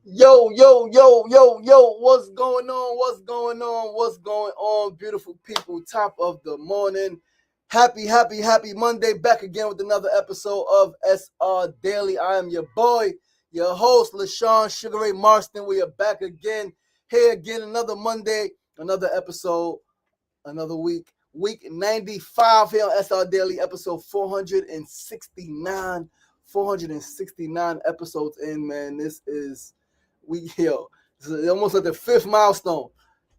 Yo, what's going on? What's going on, beautiful people? Top of the morning. Happy Monday. Back again with another episode of SR Daily. I am your boy, your host, LaShawn Sugar Ray Marston. We are back again. Here again, another Monday, another episode, another week. Week 95 here on SR Daily, episode 469. 469 episodes in, man. This is almost like the fifth milestone.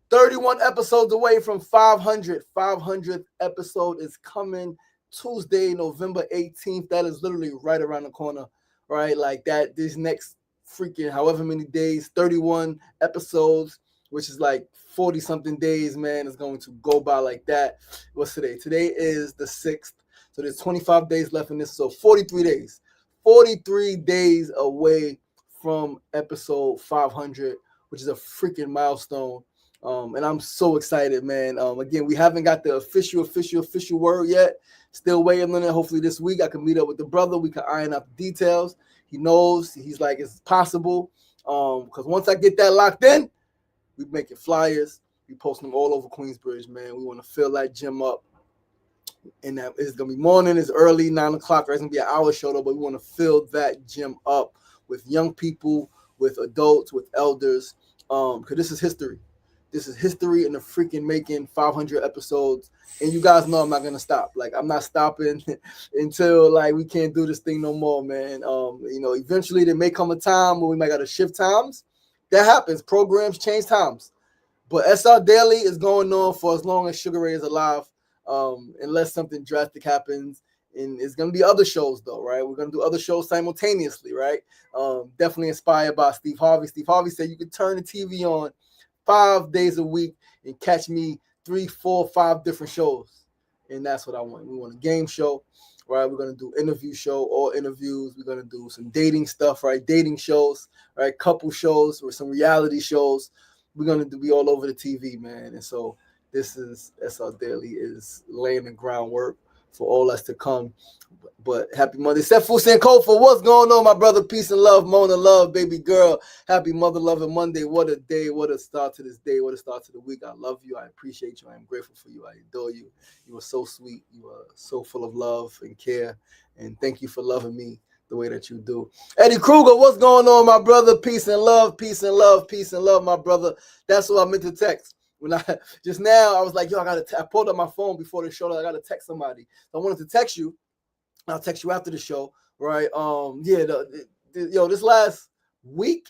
31 episodes away from 500. 500th episode is coming Tuesday, November 18th. That is literally right around the corner, right? Like that, this next freaking however many days, 31 episodes, which is like 40 something days, man, is going to go by like that. What's today? Today is the 6th. So there's 25 days left in this. So 43 days. 43 days away from episode 500, which is a freaking milestone. And I'm so excited, man. Again, we haven't got the official word yet. Still waiting on it. Hopefully this week I can meet up with the brother. We can iron out the details. He knows. He's like, it's possible. Because once I get that locked in, we making flyers. We posting them all over Queensbridge, man. We want to fill that gym up. And that it's gonna be morning, it's early, 9 o'clock, right? It's gonna be an hour show though, but we want to fill that gym up with young people, with adults, with elders. Because this is history. This is history in the freaking making. 500 episodes. And you guys know I'm not gonna stop. Like, I'm not stopping until like we can't do this thing no more, man. Eventually there may come a time where we might gotta shift times. That happens. Programs change times. But SR Daily is going on for as long as Sugar Ray is alive. Unless something drastic happens, and it's gonna be other shows though, right? We're gonna do other shows simultaneously, right? Definitely inspired by Steve Harvey. Steve Harvey said you could turn the TV on 5 days a week and catch me 3, 4, 5 different shows, and that's what I want. We want a game show, right? We're gonna do interview show, all interviews. We're gonna do some dating stuff, right? Dating shows, right? Couple shows or some reality shows. We're gonna be all over the TV, man, and so. This is SR Daily is laying the groundwork for all us to come. But happy Monday. Sefu Sanko for what's going on, my brother? Peace and love, Mona love, baby girl. Happy Mother Loving Monday. What a day. What a start to this day. What a start to the week. I love you. I appreciate you. I am grateful for you. I adore you. You are so sweet. You are so full of love and care. And thank you for loving me the way that you do. Eddie Kruger, what's going on, my brother? Peace and love, peace and love, peace and love, my brother. That's what I meant to text. When I just now, I was like, I pulled up my phone before the show. I got to text somebody. So I wanted to text you. I'll text you after the show, right? This last week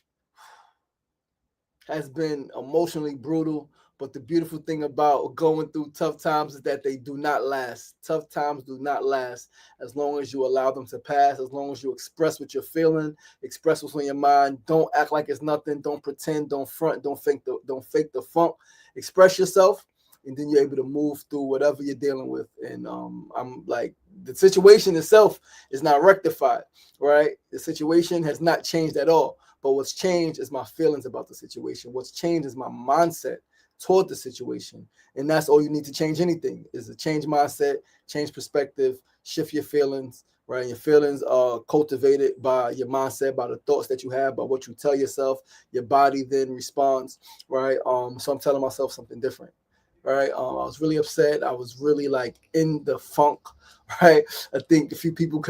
has been emotionally brutal. But the beautiful thing about going through tough times is that they do not last. Tough times do not last as long as you allow them to pass, as long as you express what you're feeling, express what's on your mind. Don't act like it's nothing. Don't pretend. Don't front. Don't fake the funk. Express yourself, and then you're able to move through whatever you're dealing with. And I'm like, the situation itself is not rectified, right? The situation has not changed at all. But what's changed is my feelings about the situation. What's changed is my mindset toward the situation. And that's all you need to change anything, is to change mindset, change perspective, shift your feelings, right? Your feelings are cultivated by your mindset, by the thoughts that you have, by what you tell yourself. Your body then responds, right? So I'm telling myself something different, right? I was really upset. I was really like in the funk, right? I think a few people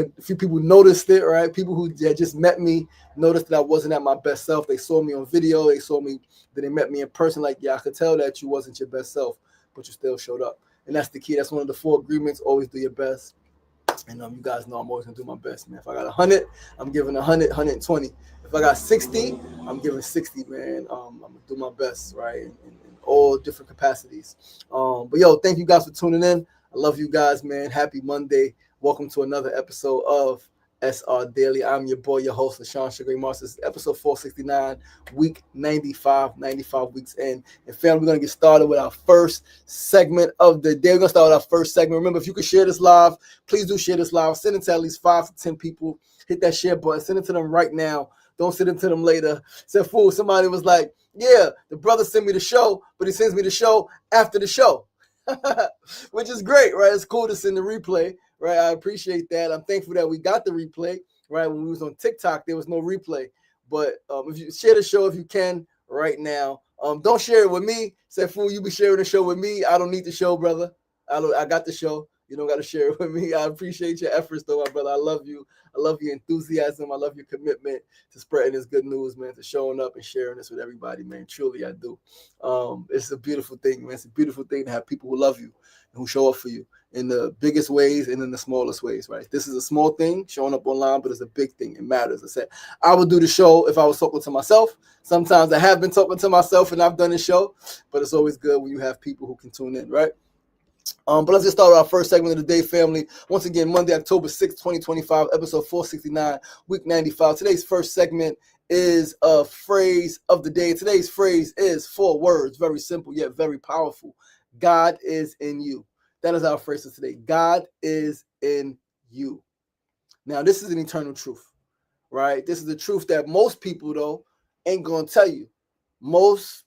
noticed it, right? People who had just met me noticed that I wasn't at my best self. They saw me on video. They saw me, then they met me in person. Like, yeah, I could tell that you wasn't your best self, but you still showed up. And that's the key. That's one of the 4 agreements. Always do your best. And you guys know I'm always gonna do my best, man. If I got 100, I'm giving 100, 120. If I got 60, I'm giving 60, man. I'm gonna do my best, right? In all different capacities. But yo, thank you guys for tuning in. I love you guys, man. Happy Monday. Welcome to another episode of SR Daily. I'm your boy, your host, LaShawn Sugar Ray Marston. This is episode 469, week 95 weeks in. And family, we're going to get started with our first segment of the day. We're going to start with our first segment. Remember, if you can share this live, please do share this live. Send it to at least 5 to 10 people. Hit that share button. Send it to them right now. Don't send it to them later. Somebody was like, yeah, the brother sent me the show, but he sends me the show after the show. Which is great, right? It's cool to send the replay, right? I appreciate that. I'm thankful that we got the replay, right? When we was on TikTok, there was no replay. But if you share the show, if you can right now, don't share it with me. Say, fool, you be sharing the show with me. I don't need the show, brother. I got the show. You don't got to share it with me. I appreciate your efforts, though, my brother. I love you. I love your enthusiasm. I love your commitment to spreading this good news, man, to showing up and sharing this with everybody, man. Truly, I do. It's a beautiful thing, man. It's a beautiful thing to have people who love you and who show up for you in the biggest ways and in the smallest ways, right? This is a small thing showing up online, but it's a big thing. It matters. I said, I would do the show if I was talking to myself. Sometimes I have been talking to myself and I've done the show, but it's always good when you have people who can tune in, right? But let's just start with our first segment of the day, family. Once again, Monday, October 6th, 2025, episode 469, week 95. Today's first segment is a phrase of the day. Today's phrase is 4 words, very simple yet very powerful. God is in you. That is our phrase of today. God is in you. Now, this is an eternal truth, right? This is the truth that most people, though, ain't going to tell you. Most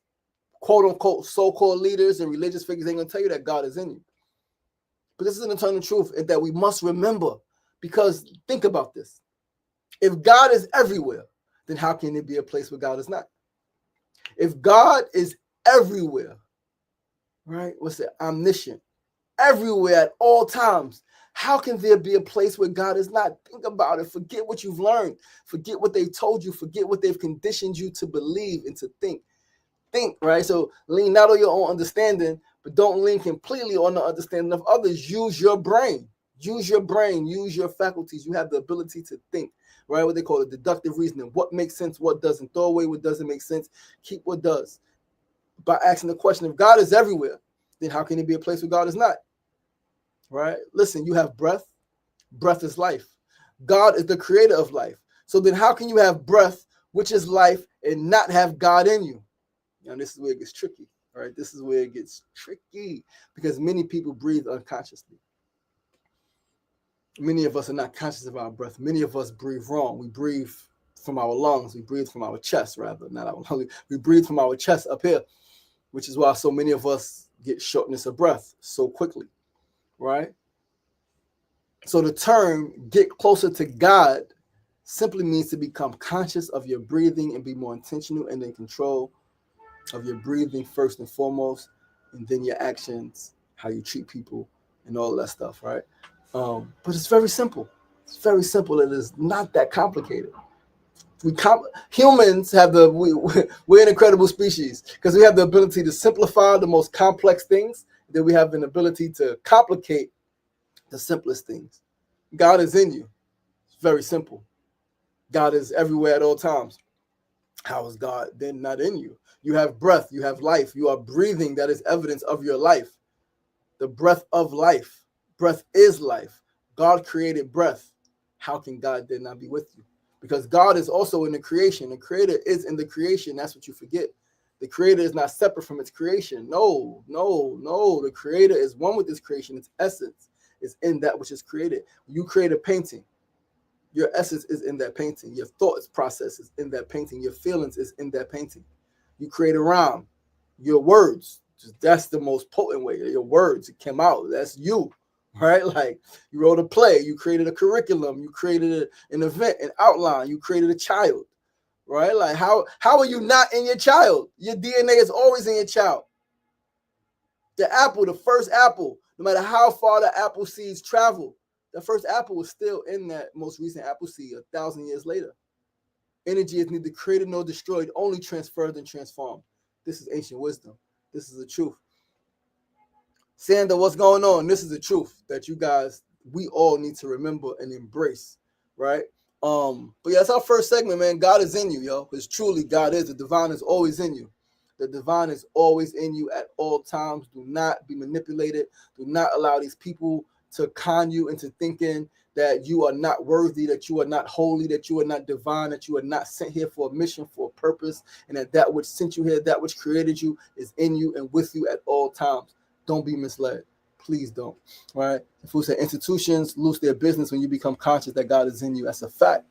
quote-unquote so-called leaders and religious figures ain't going to tell you that God is in you. But this is an eternal truth that we must remember, because think about this. If God is everywhere, then how can there be a place where God is not? If God is everywhere, right? What's it? Omniscient, everywhere at all times, how can there be a place where God is not? Think about it. Forget what you've learned. Forget what they've told you. Forget what they've conditioned you to believe and to think. Think, right? So lean not on your own understanding, but don't lean completely on the understanding of others. Use your brain. Use your brain. Use your faculties. You have the ability to think, right? What they call it, deductive reasoning. What makes sense, what doesn't. Throw away what doesn't make sense. Keep what does. By asking the question, if God is everywhere, then how can there be a place where God is not? Right? Listen, you have breath. Breath is life. God is the creator of life. So then how can you have breath, which is life, and not have God in you? Now, this is where it gets tricky, right? This is where it gets tricky, because many people breathe unconsciously. Many of us are not conscious of our breath. Many of us breathe wrong. We breathe from our lungs. We breathe from our chest, rather, not our lungs. We breathe from our chest up here, which is why so many of us get shortness of breath so quickly, right? So the term get closer to God simply means to become conscious of your breathing and be more intentional and in control of your breathing first and foremost, and then your actions, how you treat people, and all that stuff, right? But it's very simple. It's very simple. It is not that complicated. Humans have we're an incredible species because we have the ability to simplify the most complex things. Then we have an ability to complicate the simplest things. God is in you. It's very simple. God is everywhere at all times. How is God then not in you? You have breath, you have life, you are breathing. That is evidence of your life. The breath of life. Breath is life. God created breath. How can God then not be with you? Because God is also in the creation. The creator is in the creation. That's what you forget. The creator is not separate from its creation. No. The creator is one with this creation. Its essence is in that which is created. You create a painting. Your essence is in that painting. Your thoughts process is in that painting. Your feelings is in that painting. You create a rhyme. Your words, that's the most potent way. Your words, it came out. That's you, right? Like you wrote a play. You created a curriculum. You created an event, an outline. You created a child, right? Like how are you not in your child? Your DNA is always in your child. The apple, the first apple, no matter how far the apple seeds travel, the first apple was still in that most recent apple seed 1,000 years later. Energy is neither created nor destroyed, only transferred and transformed. This is ancient wisdom. This is the truth. Sandra, what's going on? This is the truth that you guys, we all need to remember and embrace, right? But yeah, that's our first segment, man. God is in you, yo. Because truly, God is. The divine is always in you. The divine is always in you at all times. Do not be manipulated. Do not allow these people to con you into thinking that you are not worthy, that you are not holy, that you are not divine, that you are not sent here for a mission, for a purpose, and that which sent you here, that which created you is in you and with you at all times. Don't be misled. Please don't, right? If we say institutions lose their business when you become conscious that God is in you, that's a fact.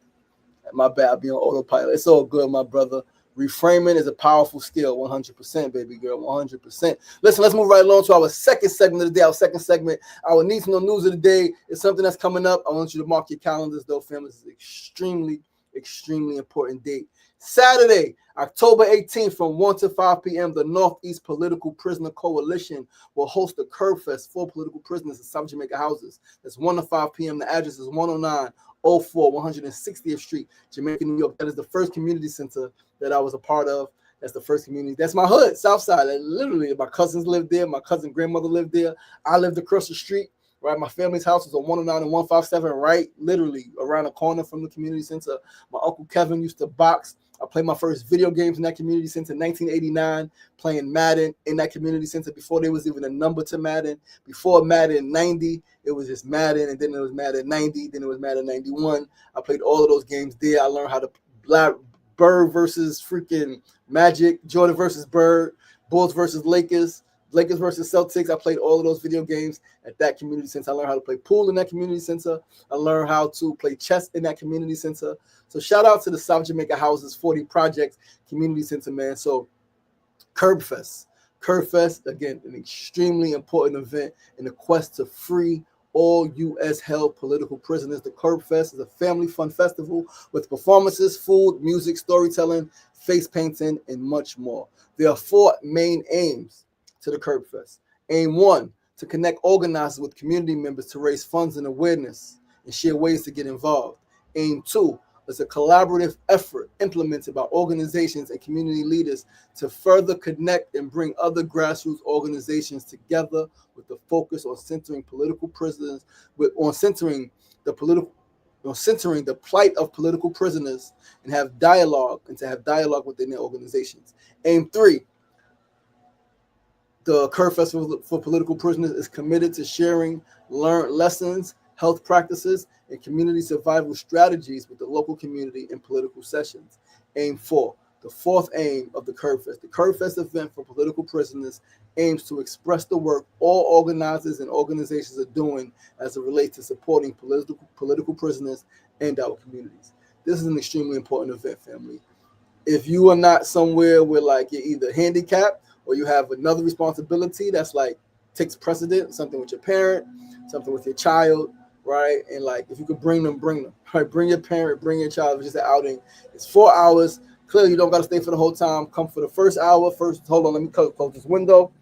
My bad, I'll be on autopilot. It's all good, my brother. Reframing is a powerful skill, 100%, baby girl, 100%. Listen, let's move right along to our second segment of the day. Our second segment, our need to know news of the day is something that's coming up. I want you to mark your calendars, though, family. This is extremely, extremely important date. Saturday, October 18th from 1 to 5 p.m., the Northeast Political Prisoner Coalition will host a Curb Fest for political prisoners in South Jamaica houses. That's 1 to 5 p.m. The address is 10904 160th Street, Jamaica, New York. That is the first community center that I was a part of. That's the first community. That's my hood, Southside. Literally, my cousins lived there. My cousin grandmother lived there. I lived across the street. Right, my family's house was on 109 and 157, right, literally around the corner from the community center. My Uncle Kevin used to box. I played my first video games in that community center in 1989, playing Madden in that community center before there was even a number to Madden. Before Madden 90, it was just Madden, and then it was Madden 90, then it was Madden 91. I played all of those games there. I learned how to Bird versus freaking Magic, Jordan versus Bird, Bulls versus Lakers versus Celtics. I played all of those video games at that community center. I learned how to play pool in that community center. I learned how to play chess in that community center. So shout out to the South Jamaica Houses 40 Project Community Center, man. So Curb Fest, again, an extremely important event in the quest to free all U.S. held political prisoners. The Curb Fest is a family fun festival with performances, food, music, storytelling, face painting, and much more. There are 4 main aims to the Curb Fest. Aim 1, to connect organizers with community members to raise funds and awareness and share ways to get involved. Aim 2 is a collaborative effort implemented by organizations and community leaders to further connect and bring other grassroots organizations together with the focus on centering political prisoners, centering the plight of political prisoners and have dialogue within their organizations. Aim 3, the Curb Fest for political prisoners is committed to sharing learned lessons, health practices, and community survival strategies with the local community in political sessions. Aim 4, the 4th aim of the Curb Fest. The Curb Fest event for political prisoners aims to express the work all organizers and organizations are doing as it relates to supporting political prisoners and our communities. This is an extremely important event, family. If you are not somewhere where like you're either handicapped or you have another responsibility that's like takes precedent, something with your parent, something with your child, right? And like if you could bring them, right? Bring your parent, bring your child. It's just an outing. It's 4 hours. Clearly, you don't got to stay for the whole time. Come for the first hour. Hold on, let me close this window.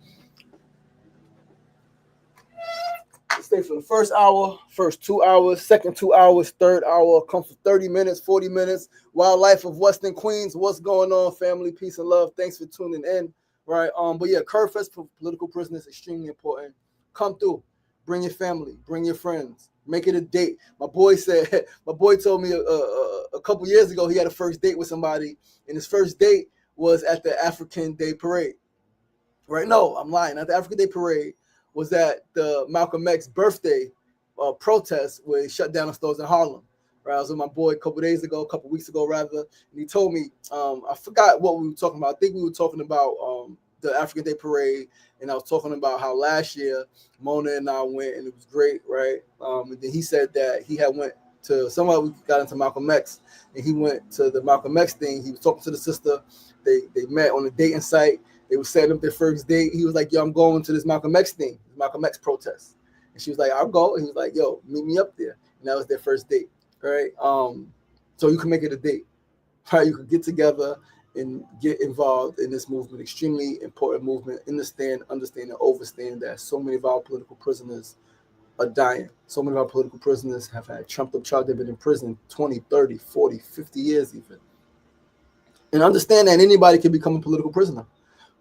Stay for the first hour, first 2 hours, second 2 hours, third hour, come for 30 minutes, 40 minutes. Wildlife of Western Queens, what's going on, family? Peace and love. Thanks for tuning in, right? But yeah, Curb Fest for political prisoners, extremely important. Come through, bring your family, bring your friends, make it a date. My boy told me a couple years ago he had a first date with somebody, and his first date was at the African Day Parade. Right? No, I'm lying. At the African Day Parade was at the Malcolm X birthday protest where he shut down the stores in Harlem. Right? I was with my boy a couple weeks ago, and he told me, I forgot what we were talking about. I think we were talking about the African Day Parade, and I was talking about how last year Mona and I went, and it was great, right? And then he said that he had went to somehow we got into Malcolm X, and he went to the Malcolm X thing. He was talking to the sister. They met on a dating site. They were setting up their first date. He was like, yo, I'm going to this Malcolm X thing, Malcolm X protest. And she was like, I'll go. And he was like, yo, meet me up there. And that was their first date, right? So you can make it a date, right? You can get together and get involved in this movement, extremely important movement. Understand, and overstand that so many of our political prisoners are dying. So many of our political prisoners have had trumped up charges. They've been in prison 20, 30, 40, 50 years even. And understand that anybody can become a political prisoner.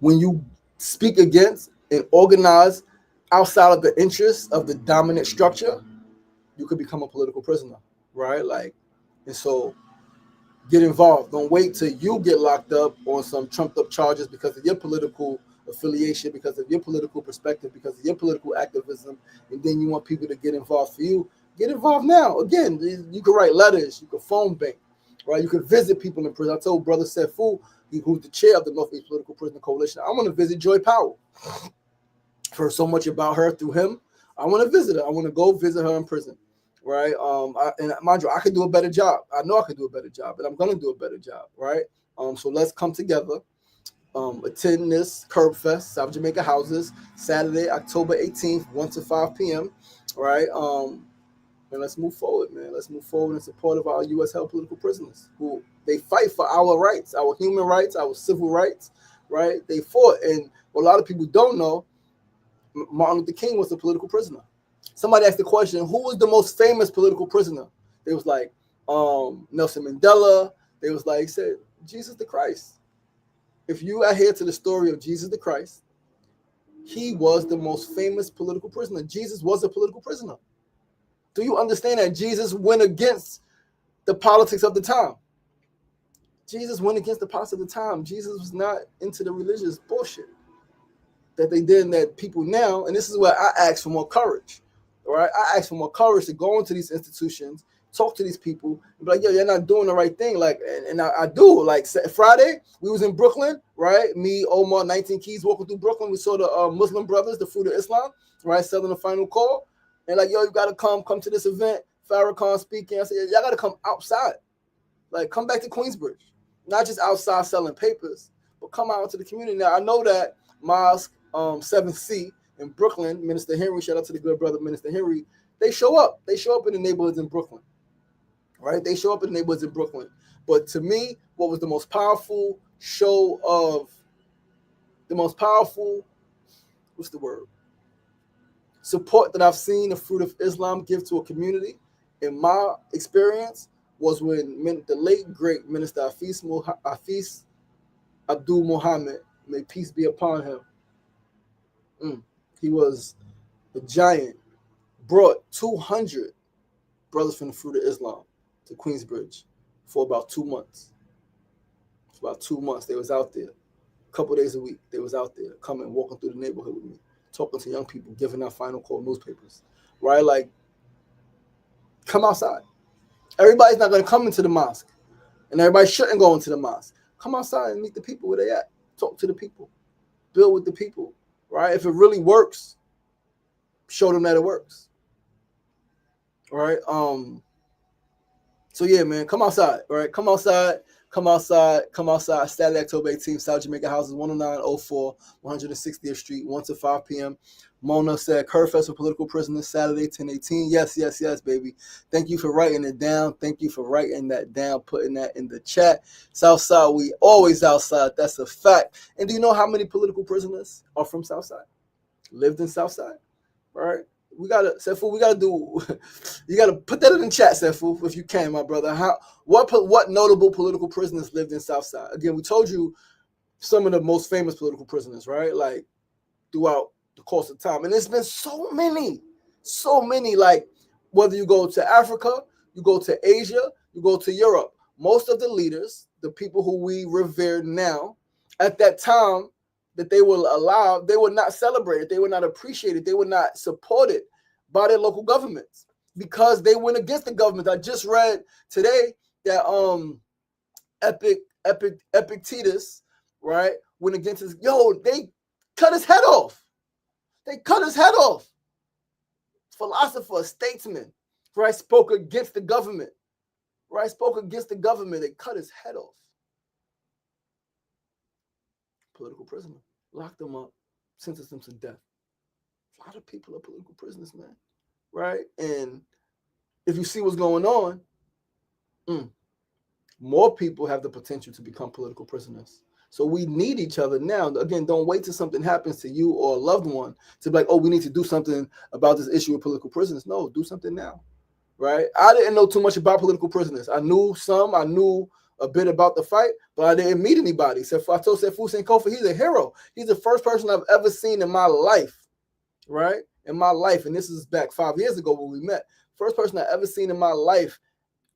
When you speak against and organize outside of the interests of the dominant structure, you could become a political prisoner, right? Like, and so get involved. Don't wait till you get locked up on some trumped up charges because of your political affiliation, because of your political perspective, because of your political activism, and then you want people to get involved for you. Get involved now. Again, you can write letters, you can phone bank, right? You can visit people in prison. I told Brother Sefu, who's the chair of the Northeast Political Prisoner Coalition, I want to visit Joy Powell. I've heard so much about her through him. I want to visit her. I want to go visit her in prison, right? And mind you, I could do a better job. I know I could do a better job, and I'm going to do a better job, right? So let's come together, attend this Curb Fest, South Jamaica Houses, Saturday, October 18th, 1 to 5 p.m., right? And let's move forward, man. Let's move forward in support of our U.S. held political prisoners who They fight for our rights, our human rights, our civil rights, right? They fought. And what a lot of people don't know, Martin Luther King was a political prisoner. Somebody asked the question, who was the most famous political prisoner? They was like, Nelson Mandela. They was like, said, Jesus the Christ. If you adhere to the story of Jesus the Christ, he was the most famous political prisoner. Jesus was a political prisoner. Do you understand that Jesus went against the politics of the time? Jesus went against the politics of the time. Jesus was not into the religious bullshit that they did and that people now, and this is where I ask for more courage. All right, I ask for more courage to go into these institutions, talk to these people, and be like, yo, you're not doing the right thing. Like, and I do. Like Friday, we was in Brooklyn, right? Me, Omar, 19 Keys walking through Brooklyn. We saw the Muslim brothers, the Fruit of Islam, right, selling the final call. And like, yo, you gotta come to this event. Farrakhan speaking. I said, y'all gotta come outside. Like, come back to Queensbridge. Not just outside selling papers, but come out into the community. Now, I know that Mosque 7C in Brooklyn, Minister Henry, shout out to the good brother Minister Henry, they show up. They show up in the neighborhoods in Brooklyn, right? They show up in the neighborhoods in Brooklyn. But to me, what was the most powerful show of, the most powerful, what's the word? Support that I've seen the Fruit of Islam give to a community, in my experience, was when the late, great Minister Hafiz Abdul Muhammad, may peace be upon him. He was a giant, brought 200 brothers from the Fruit of Islam to Queensbridge for about 2 months. For about 2 months, they was out there. A couple days a week, they was out there, coming, walking through the neighborhood with me, talking to young people, giving out final call newspapers, right? Like, come outside. Everybody's not going to come into the mosque, and everybody shouldn't go into the mosque. Come outside and meet the people where they at. Talk to the people. Build with the people, right? If it really works, show them that it works, right? So yeah, man, come outside, right? Come outside. Saturday, October 18th, South Jamaica Houses, 10904, 160th Street, 1 to 5 p.m. Mona said, Curfest for political prisoners, Saturday, 10/18. Yes, baby. Thank you for writing it down. Thank you for writing that down, putting that in the chat. Southside, we always outside. That's a fact. And do you know how many political prisoners are from Southside? Lived in Southside, right? We gotta do. You gotta put that in the chat, Sefu, if you can, my brother. What notable political prisoners lived in Southside? Again, we told you some of the most famous political prisoners, right? Like throughout the course of time, and there's been so many. Like whether you go to Africa, you go to Asia, you go to Europe. Most of the leaders, the people who we revere now, at that time, that they were allowed, they were not celebrated, they were not appreciated, they were not supported by their local governments because they went against the government. I just read today that Epictetus, right, went against his, they cut his head off. They cut his head off. Philosopher, statesman, right, spoke against the government. Right, spoke against the government. They cut his head off. Political prisoner. Locked them up, sentenced them to death. A lot of people are political prisoners, man. Right? And if you see what's going on, more people have the potential to become political prisoners. So we need each other now. Again, don't wait till something happens to you or a loved one to be like, oh, we need to do something about this issue of political prisoners. No, do something now. Right? I didn't know too much about political prisoners. I knew some. I knew a bit about the fight, but I didn't meet anybody. So I told Sefu Sankofa, he's a hero. He's the first person I've ever seen in my life, right? In my life, and this is back 5 years ago when we met. First person I've ever seen in my life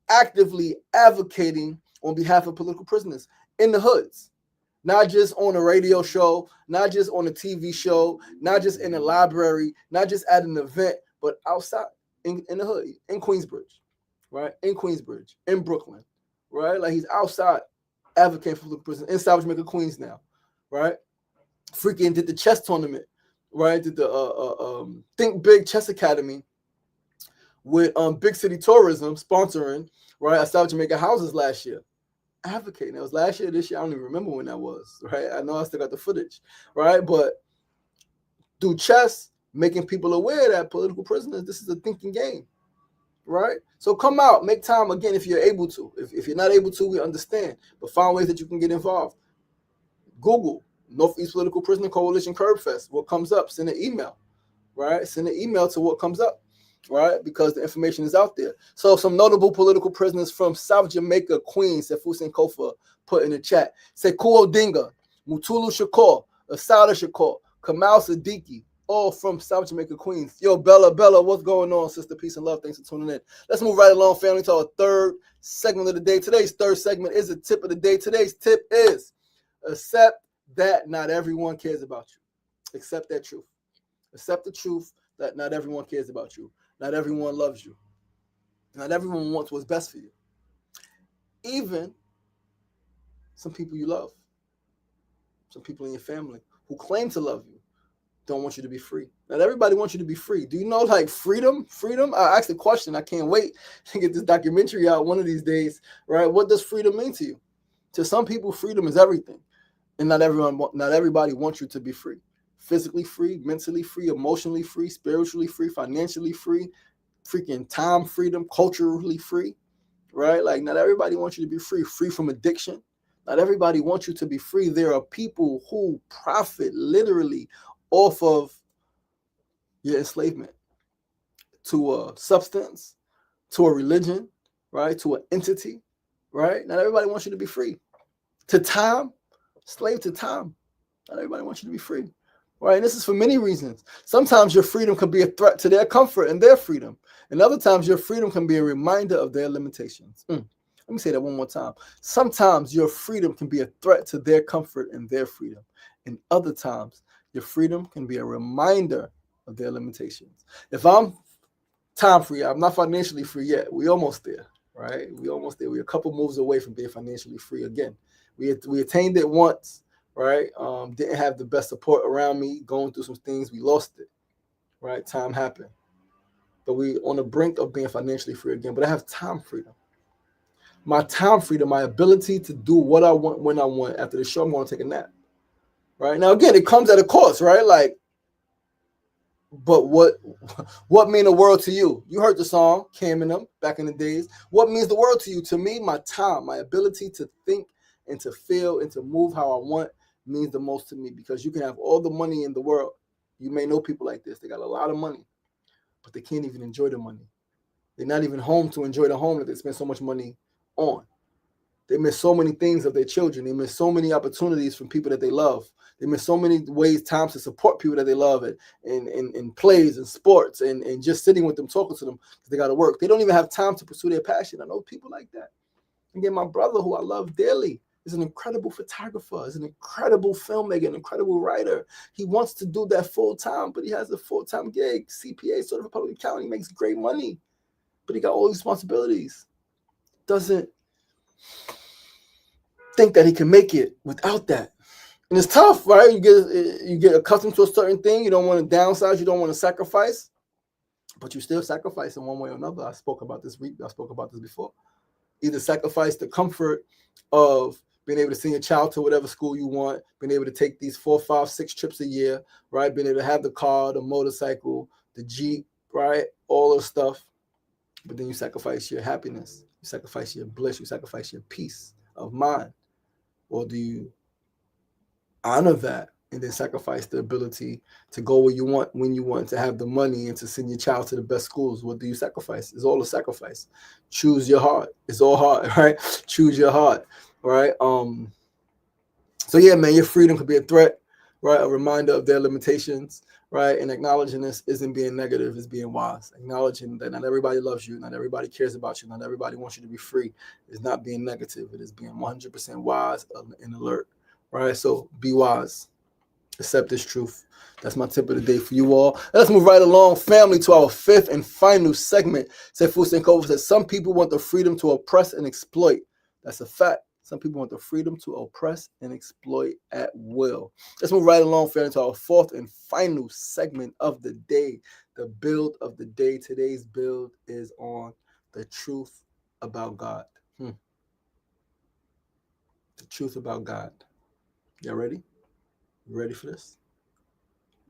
actively advocating on behalf of political prisoners in the hoods. Not just on a radio show, not just on a TV show, not just in a library, not just at an event, but outside in the hood, in Queensbridge, right? In Queensbridge, in Brooklyn. Right, like he's outside advocating for political prisoners in South Jamaica, Queens now, right? Freaking did the chess tournament, right? Did the Think Big Chess Academy with Big City Tourism sponsoring, right, at South Jamaica Houses last year. Advocating. That was last year, this year, I don't even remember when that was, right? I know I still got the footage, right? But through chess, making people aware that political prisoners, this is a thinking game. right? So come out, make time again if you're able to. If you're not able to, we understand. But find ways that you can get involved. Google Northeast Political Prisoner Coalition Curb Fest. What comes up? Send an email, right? Send an email to what comes up, right? Because the information is out there. So some notable political prisoners from South Jamaica, Queens, Sefusin Kofa put in the chat. Sekou Odinga, Mutulu Shakur, Asada Shakur, Kamal Siddiqui, all from South Jamaica, Queens. Yo, Bella, what's going on, sister? Peace and love. Thanks for tuning in. Let's move right along, family, to our third segment of the day. Today's third segment is a tip of the day. Today's tip is accept that not everyone cares about you. Accept that truth. Accept the truth that not everyone cares about you. Not everyone loves you. Not everyone wants what's best for you. Even some people you love, some people in your family who claim to love you, don't want you to be free. Not everybody wants you to be free. Do you know, like, freedom? I asked the question. I can't wait to get this documentary out one of these days, right? What does freedom mean to you? To some people, freedom is everything. And not everybody wants you to be free. Physically free, mentally free, emotionally free, spiritually free, financially free, freaking time freedom, culturally free, right? Like, not everybody wants you to be free from addiction. Not everybody wants you to be free. There are people who profit literally off of your enslavement to a substance, to a religion, right? To an entity, right? Not everybody wants you to be free. To time, slave to time. Not everybody wants you to be free, right? And this is for many reasons. Sometimes your freedom can be a threat to their comfort and their freedom. And other times your freedom can be a reminder of their limitations. Let me say that one more time. Sometimes your freedom can be a threat to their comfort and their freedom. And other times your freedom can be a reminder of their limitations. If I'm time free, I'm not financially free yet. We're almost there, right? We're almost there. We're a couple moves away from being financially free again. We attained it once, right? Didn't have the best support around me, going through some things. We lost it, right? Time happened. But we on the brink of being financially free again. But I have time freedom. My time freedom, my ability to do what I want when I want. After the show, I'm going to take a nap, right? Now, again, it comes at a cost, right? Like, but what mean the world to you? You heard the song, Cam and them, back in the days. What means the world to you? To me, my time, my ability to think and to feel and to move how I want means the most to me, because you can have all the money in the world. You may know people like this. They got a lot of money, but they can't even enjoy the money. They're not even home to enjoy the home that they spend so much money on. They miss so many things of their children. They miss so many opportunities from people that they love. They miss so many times to support people that they love in plays and sports and just sitting with them, talking to them, because they got to work. They don't even have time to pursue their passion. I know people like that. Again, my brother, who I love dearly, is an incredible photographer, is an incredible filmmaker, an incredible writer. He wants to do that full time, but he has a full-time gig, CPA, certified public accountant. He makes great money, but he got all these responsibilities. Doesn't think that he can make it without that. And it's tough, right? You get accustomed to a certain thing. You don't want to downsize. You don't want to sacrifice, but you still sacrifice in one way or another. I spoke about this before. Either sacrifice the comfort of being able to send your child to whatever school you want, being able to take these 4, 5, 6 trips a year, right? Being able to have the car, the motorcycle, the Jeep, right? All the stuff. But then you sacrifice your happiness. You sacrifice your bliss. You sacrifice your peace of mind. Or do you honor that and then sacrifice the ability to go where you want, when you want, to have the money and to send your child to the best schools? What do you sacrifice? It's all a sacrifice. Choose your heart. It's all hard, right? Choose your heart, right? So yeah, man, your freedom could be a threat, right? A reminder of their limitations, right? And acknowledging this isn't being negative, it's being wise. Acknowledging that not everybody loves you, not everybody cares about you, not everybody wants you to be free is not being negative. It is being 100% wise and alert, right? So be wise. Accept this truth. That's my tip of the day for you all. Let's move right along, family, to our fifth and final segment. Sefu Senkova says, some people want the freedom to oppress and exploit. That's a fact. Some people want the freedom to oppress and exploit at will. Let's move right along, family, to our fourth and final segment of the day, the build of the day. Today's build is on the truth about God. The truth about God. Y'all ready? You ready for this?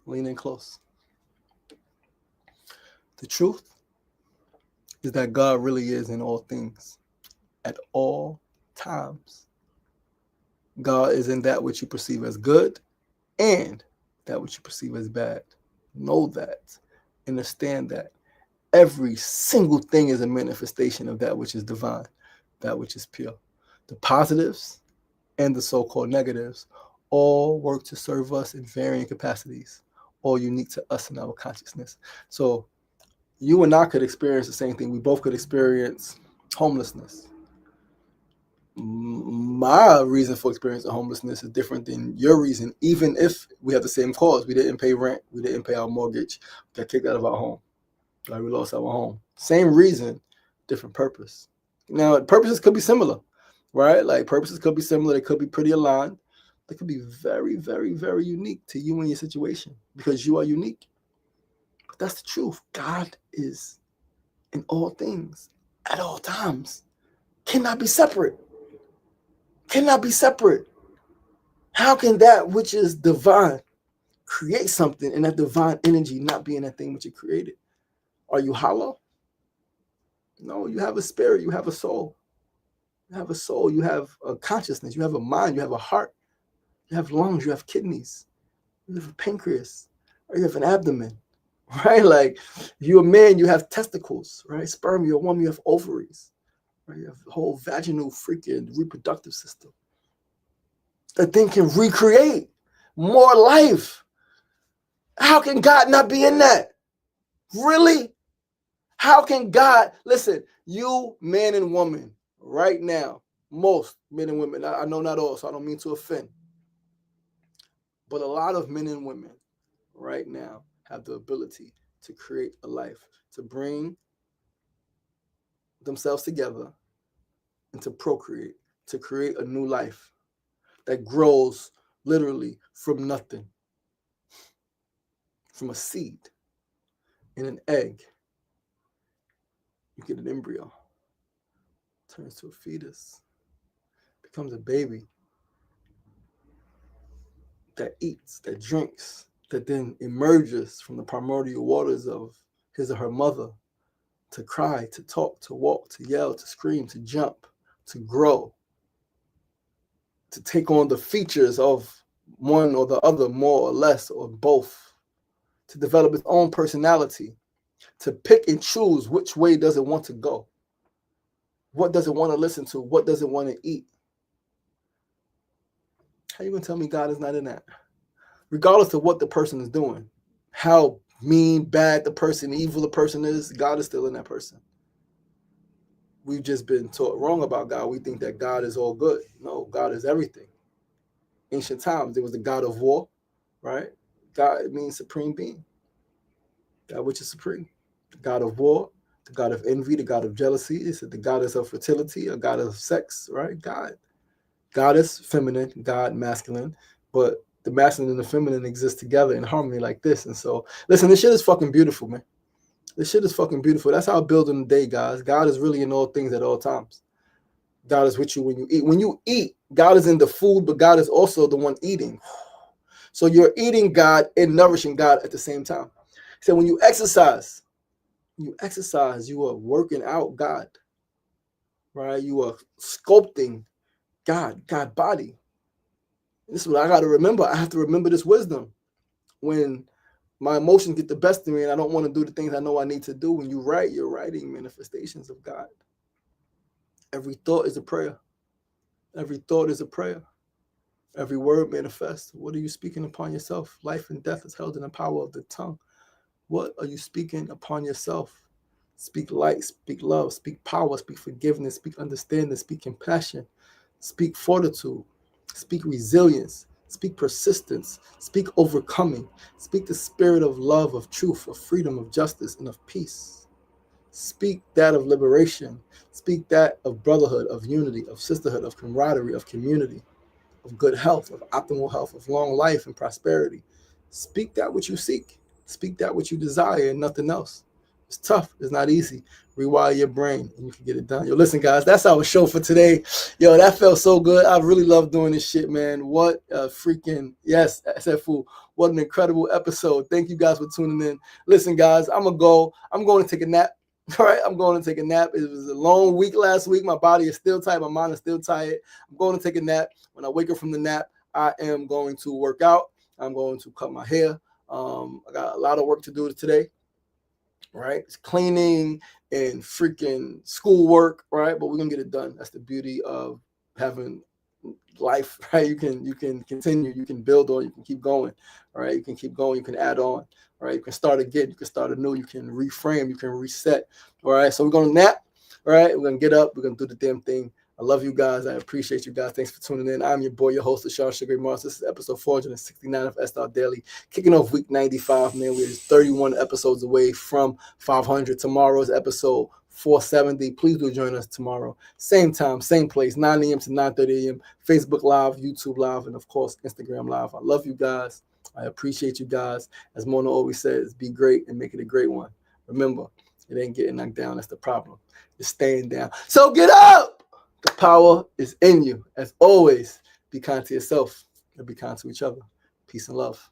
Lean in close. The truth is that God really is in all things at all times. God is in that which you perceive as good and that which you perceive as bad. Know that. Understand that. Every single thing is a manifestation of that which is divine, that which is pure. The positives and the so-called negatives all work to serve us in varying capacities, all unique to us in our consciousness. So you and I could experience the same thing. We both could experience homelessness. My reason for experiencing homelessness is different than your reason, even if we have the same cause. We didn't pay rent, we didn't pay our mortgage, we got kicked out of our home, like we lost our home. Same reason, different purpose. Now, purposes could be similar, right? Like purposes could be similar, they could be pretty aligned. They could be very, very, very unique to you and your situation because you are unique. But that's the truth. God is in all things at all times. Cannot be separate. Cannot be separate. How can that which is divine create something and that divine energy not be in that thing which it created? Are you hollow? No, you have a spirit, you have a soul. You have a soul, you have a consciousness, you have a mind, you have a heart, you have lungs, you have kidneys, you have a pancreas, or you have an abdomen, right? Like if you're a man, you have testicles, right? Sperm, you're a woman, you have ovaries, right? You have the whole vaginal freaking reproductive system. That thing can recreate more life. How can God not be in that? Really? How can God, listen, you man and woman right now, most men and women, I know not all, so I don't mean to offend, but a lot of men and women right now have the ability to create a life, to bring themselves together and to procreate, to create a new life that grows literally from nothing, from a seed in an egg. You get an embryo, turns to a fetus, becomes a baby that eats, that drinks, that then emerges from the primordial waters of his or her mother to cry, to talk, to walk, to yell, to scream, to jump, to grow, to take on the features of one or the other, more or less, or both, to develop its own personality, to pick and choose which way does it want to go. What does it want to listen to? What does it want to eat? How are you going to tell me God is not in that? Regardless of what the person is doing, how mean, bad the person, evil the person is, God is still in that person. We've just been taught wrong about God. We think that God is all good. No, God is everything. Ancient times, there was the God of war, right? God, it means supreme being. That which is supreme. The God of war, the God of envy, the God of jealousy. It's the goddess of fertility, a God of sex, right? God. Goddess, feminine, God, masculine. But the masculine and the feminine exist together in harmony like this. And so, listen, this shit is fucking beautiful, man. This shit is fucking beautiful. That's how I build in the day, guys. God is really in all things at all times. God is with you when you eat. When you eat, God is in the food, but God is also the one eating. So you're eating God and nourishing God at the same time. So when you exercise, you are working out God, right? You are sculpting God body. This is what I got to remember. I have to remember this wisdom. When my emotions get the best of me and I don't want to do the things I know I need to do, when you write, you're writing manifestations of God. Every thought is a prayer. Every thought is a prayer. Every word manifests. What are you speaking upon yourself? Life and death is held in the power of the tongue. What are you speaking upon yourself? Speak light, speak love, speak power, speak forgiveness, speak understanding, speak compassion, speak fortitude, speak resilience, speak persistence, speak overcoming, speak the spirit of love, of truth, of freedom, of justice, and of peace. Speak that of liberation. Speak that of brotherhood, of unity, of sisterhood, of camaraderie, of community, of good health, of optimal health, of long life and prosperity. Speak that which you seek. Speak that which you desire and nothing else. It's tough. It's not easy. Rewire your brain and you can get it done. Yo, listen, guys, that's our show for today. Yo, that felt so good. I really love doing this shit, man. What a freaking, yes, I said fool. What an incredible episode. Thank you guys for tuning in. Listen, guys, I'm going to take a nap. All right, I'm going to take a nap. It was a long week last week. My body is still tired. My mind is still tired. I'm going to take a nap. When I wake up from the nap, I am going to work out. I'm going to cut my hair. I got a lot of work to do today. Right, it's cleaning and freaking schoolwork. Right, but we're gonna get it done. That's the beauty of having life, right? You can continue, you can build on, you can keep going, all right? You can keep going, you can add on, all right? You can start again, you can start anew, you can reframe, you can reset, all right? So we're gonna nap, all right? We're gonna get up, we're gonna do the damn thing. I love you guys. I appreciate you guys. Thanks for tuning in. I'm your boy, your host, Ashar Sugar Mars. This is episode 469 of SRDaily. Kicking off week 95, man. We're 31 episodes away from 500. Tomorrow's episode 470. Please do join us tomorrow. Same time, same place, 9 a.m. to 9:30 a.m. Facebook Live, YouTube Live, and of course, Instagram Live. I love you guys. I appreciate you guys. As Mona always says, be great and make it a great one. Remember, it ain't getting knocked down. That's the problem. It's staying down. So get up! The power is in you. As always, be kind to yourself and be kind to each other. Peace and love.